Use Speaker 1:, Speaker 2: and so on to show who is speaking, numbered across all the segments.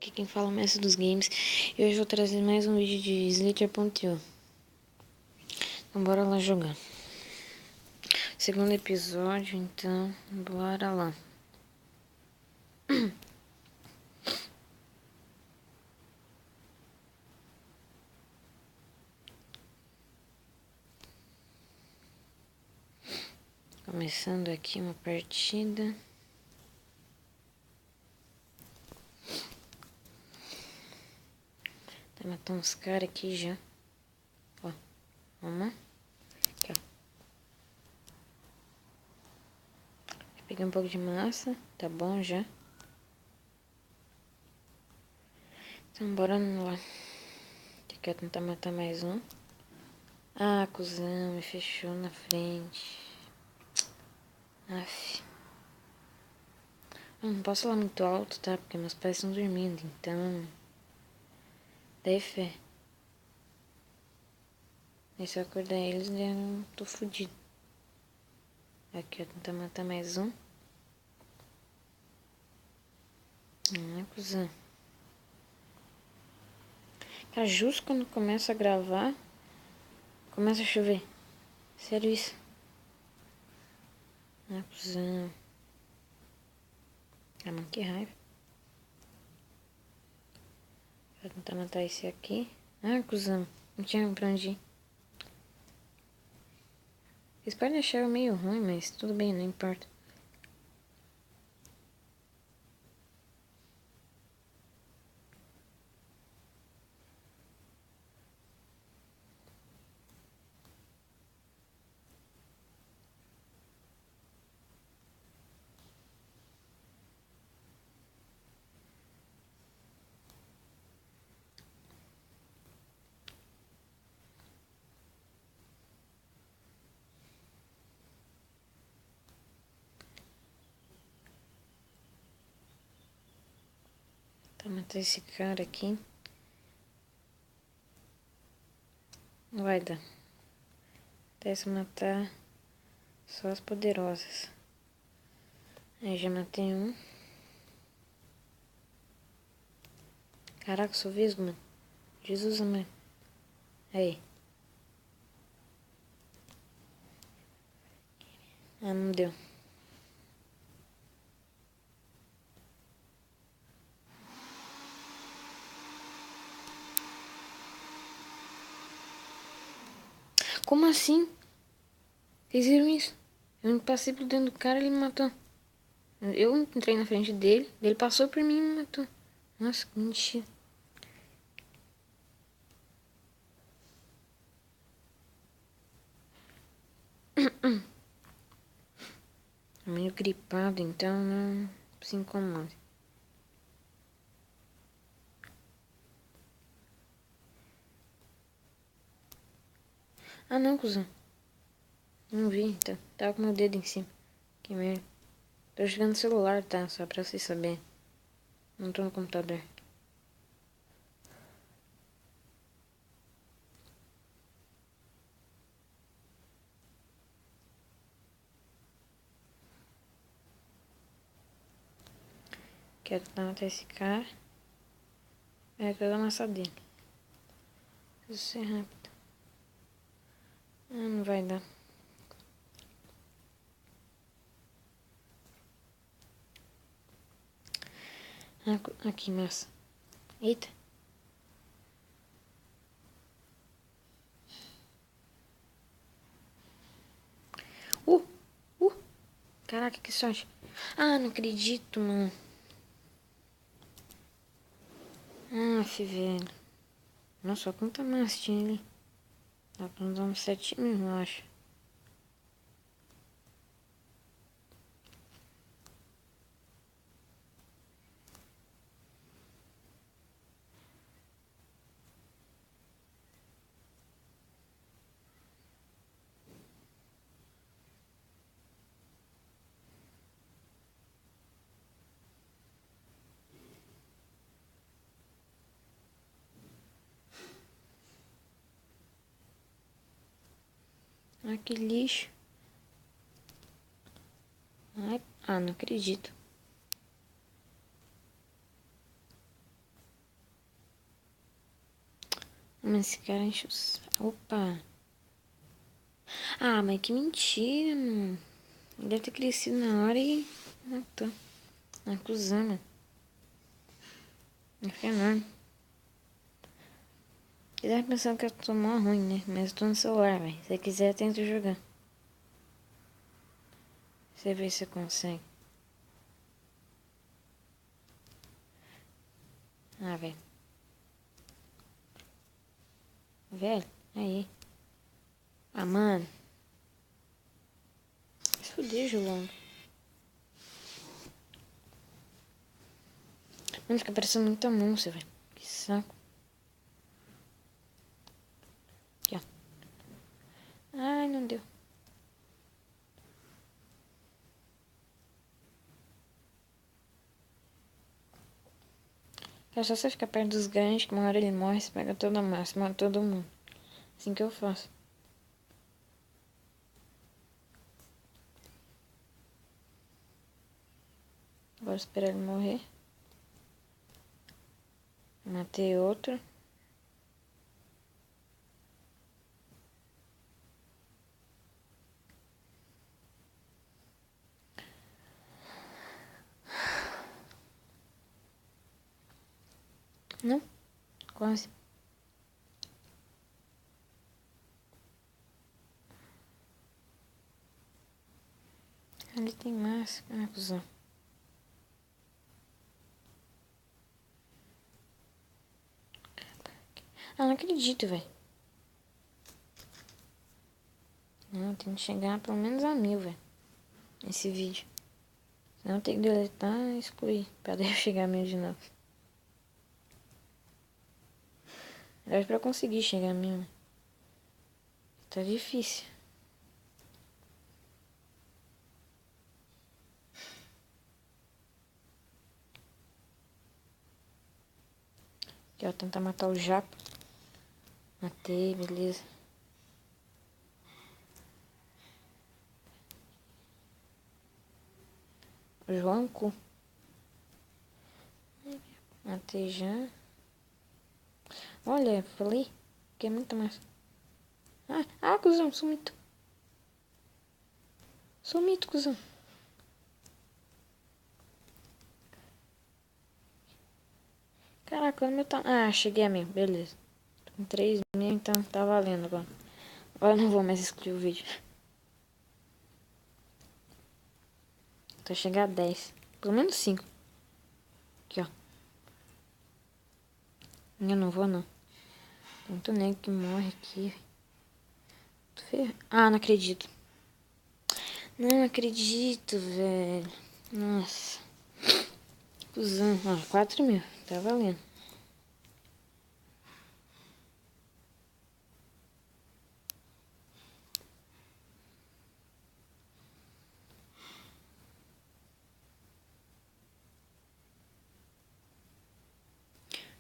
Speaker 1: Aqui quem fala é o Mestre dos Games. E hoje eu vou trazer mais um vídeo de Slither.io. Então bora lá jogar. Segundo episódio, então bora lá. Começando aqui uma partida. Tá matando uns caras aqui já. Ó, vamos. Aqui, ó. Peguei um pouco de massa, tá bom já. Então bora lá. Quer tentar matar mais um. Ah, cuzão, me fechou na frente. Aff. Eu não posso falar muito alto, tá? Porque meus pais estão dormindo, então... Daí fé. E se eu acordar eles, eu tô fudido. Aqui, ó, tentar matar mais um. Cuzão. Cara, justo quando começa a gravar, começa a chover. Sério isso? Cuzão. Ah, mano, que raiva. Vou tentar matar esse aqui. Cuzão. Não tinha pra onde ir. Vocês podem achar eu meio ruim, mas tudo bem, não importa. Tá matar esse cara aqui. Não vai dar. Até se matar só as poderosas. Aí já matei um. Caraca, sou vesgo, mano. Jesus, mano. Aí. Não deu. Como assim? Vocês viram isso? Eu passei por dentro do cara e ele me matou. Eu entrei na frente dele, ele passou por mim e me matou. Nossa, que mentira. Meio gripado, então não se incomoda. Não, cuzão. Não vi, tá. Tava com meu dedo em cima. Que merda. Tô jogando no celular, tá? Só pra vocês saberem. Não tô no computador. Quero matar esse cara. Quero amassar dele. Preciso ser rápido. Não vai dar. Aqui, massa. Eita. Uh! Uh! Caraca, que sorte. Não acredito, mano. Velho. Nossa, quanta massa tinha ali. Dá pra nos dar uns 7.000, eu acho. Que lixo. Não acredito. Mas esse cara enche o saco. Opa. Ah, mas que mentira, mano. Ele deve ter crescido na hora e matou. Acusando. Não fica enorme. Ele deve pensando que eu tô mó ruim, né? Mas eu tô no celular, velho. Se você quiser, tenta jogar. Você vê se você consegue. Ah, velho. Velho, aí. Ah, mano. Se fuder, Julão. Mano, fica parecendo muita monstro, velho. Que saco. Aqui, ó. Ai, não deu. É só você ficar perto dos grandes, que uma hora ele morre, você pega toda a massa, mata todo mundo. Assim que eu faço. Agora esperar ele morrer. Matei outro. Não? Quase. Ali tem mais. Ah, cuzão. Ah, não acredito, velho. Não, tem que chegar pelo menos a 1000, velho. Esse vídeo. Senão eu tenho que deletar e excluir. Pra daí eu chegar a 1000 de novo. Aliás, pra conseguir chegar a 1000, né? Tá difícil. Aqui, ó, tentar matar o Japa. Matei, beleza. O Joanco. Matei já. Olha, falei que é muito mais. Cuzão, sumito. Sumito, cuzão. Caraca, o meu tá. Ah, cheguei a 1000, beleza. Tô com 3000, então tá valendo agora. Agora eu não vou mais excluir o vídeo. Tô chegando a 10. Pelo menos 5. Aqui, ó. Eu não vou, não. Tem muito nego que morre aqui. Ah, não acredito. Não acredito, velho. Nossa. Cusão. Ó, 4000. Tá valendo.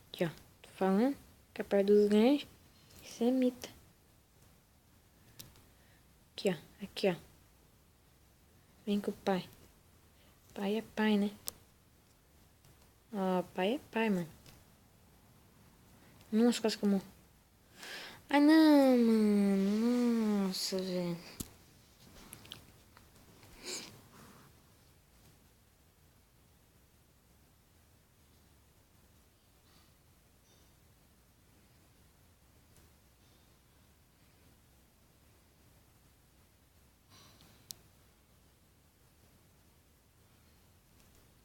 Speaker 1: Aqui, ó. Tô falando. Fica perto dos grandes. Isso é mita. Aqui, ó. Aqui, ó. Vem com o pai. Pai é pai, né? Ó, pai é pai, mano. Nossa, quase que eu morro. Ai, não, mano. Nossa, velho.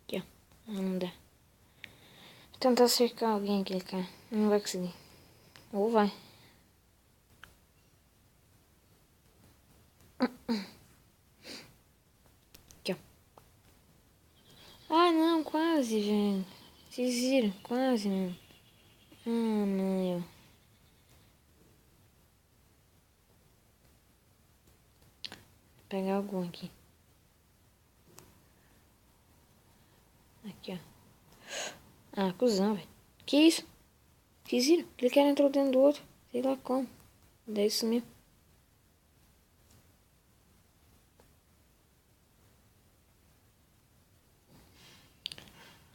Speaker 1: Aqui, ó. Não dá. Vou tentar cercar alguém aqui, cara. Não vai conseguir. Ou vai. Aqui, ó. Ah, não, quase, velho. Vocês viram? Quase, mano. Ah, não. Vou pegar algum aqui. Aqui, ó. Ah, cuzão, velho. Que isso? Vocês viram? Ele quer entrar dentro do outro. Sei lá como. Daí sumiu.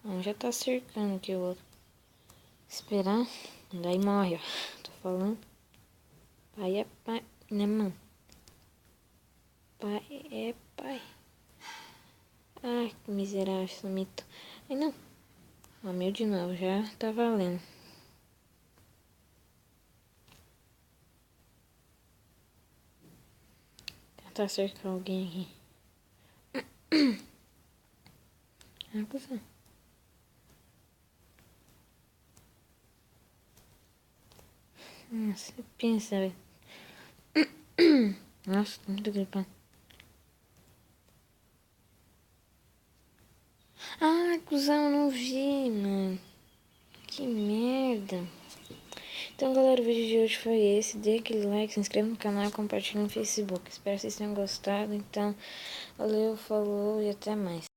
Speaker 1: Ah, já tá cercando aqui o outro. Esperar. Daí morre, ó. Tô falando. Pai é pai, né, mano? Pai é pai. Ai, que miserável, sumido. Ai, não. Ó, meu de novo, já tá valendo. Tentar cercar alguém aqui. Ah, cuzão. Nossa, pensa, velho. Nossa, tô muito gripado. Ah, cuzão, não vi, mano. Que merda. Então, galera, o vídeo de hoje foi esse. Dê aquele like, se inscreva no canal e compartilhe no Facebook. Espero que vocês tenham gostado. Então, valeu, falou e até mais.